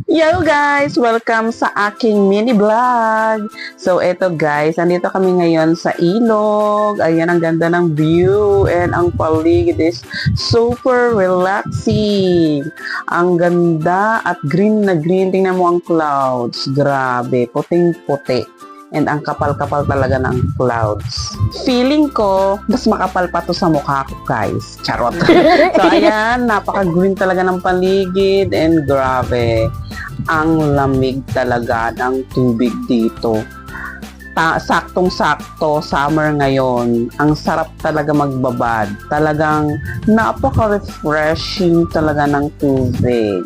Yo guys! Welcome sa aking mini vlog! So eto guys, andito kami ngayon sa ilog. Ayan, ang ganda ng view and ang paligid is super relaxing. Ang ganda at green na green. Tingnan mo ang clouds. Grabe, puting-puti. And ang kapal-kapal talaga ng clouds. Feeling ko, mas makapal pa to sa mukha ko, guys. Charot. So, ayan, napaka-green talaga ng paligid and grabe. Ang lamig talaga ng tubig dito. Saktong-sakto, summer ngayon. Ang sarap talaga magbabad. Talagang napaka-refreshing talaga ng tubig.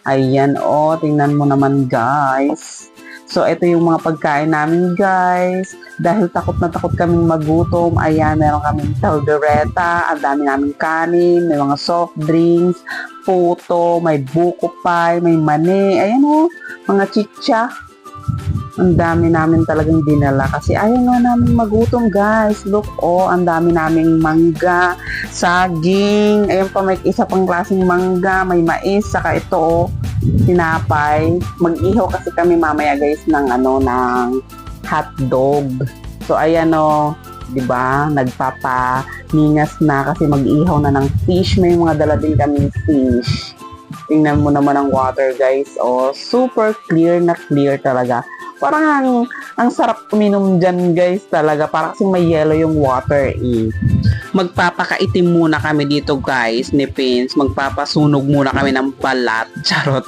Ayan, oh, tingnan mo naman, guys. So, ito yung mga pagkain namin, guys. Dahil takot na takot kaming magutom, ayan, meron kaming caldereta, ang dami naming kanin, may mga soft drinks, puto, may buko pie, may mani, ayan o, mga chicha. Ang dami namin talagang dinala kasi ayaw nga namin magutom, guys. Look, oh, ang dami naming mangga, saging, ayun pa, may isa pang klaseng mangga, may mais, saka ito, oh, tinapay. Mag-ihaw kasi kami mamaya, guys, ng ng hotdog. So ayan, oh, 'di ba? Nagpapaningas na kasi mag-ihaw na ng fish. May mga dala din kaming fish. Tingnan mo naman ang water, guys. Oh, super clear na clear talaga. Parang ang sarap uminom dyan, guys, talaga. Parang kasing may yellow yung water, eh. Magpapakaitim muna kami dito, guys, ni Pins. Magpapasunog muna kami ng balat. Charot.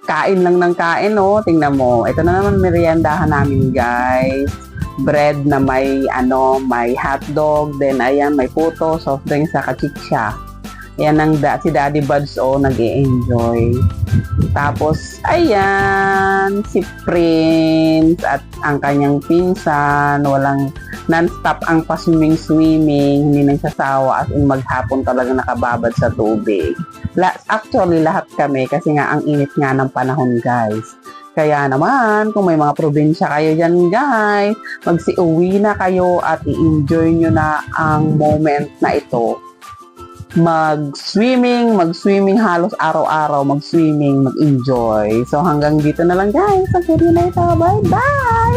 Kain lang ng kain, oh. Tingnan mo. Ito na naman meriendahan namin, guys. Bread na may, may hotdog. Then, ayan, may puto, soft drink, sa chicha. Yan ang si Daddy Buds, oh, nag-i-enjoy. Tapos, ayan, si Prince at ang kanyang pinsan, walang non-stop ang pa-swimming, hindi nagsasawa, as in maghapon talaga nakababad sa tubig. Actually, lahat kami, kasi nga ang init nga ng panahon, guys. Kaya naman, kung may mga probinsya kayo dyan, guys, magsiuwi na kayo at i-enjoy nyo na ang moment na ito. Mag-swimming halos araw-araw, mag-swimming, mag-enjoy. So hanggang dito na lang, guys, sa video na ito. Bye-bye!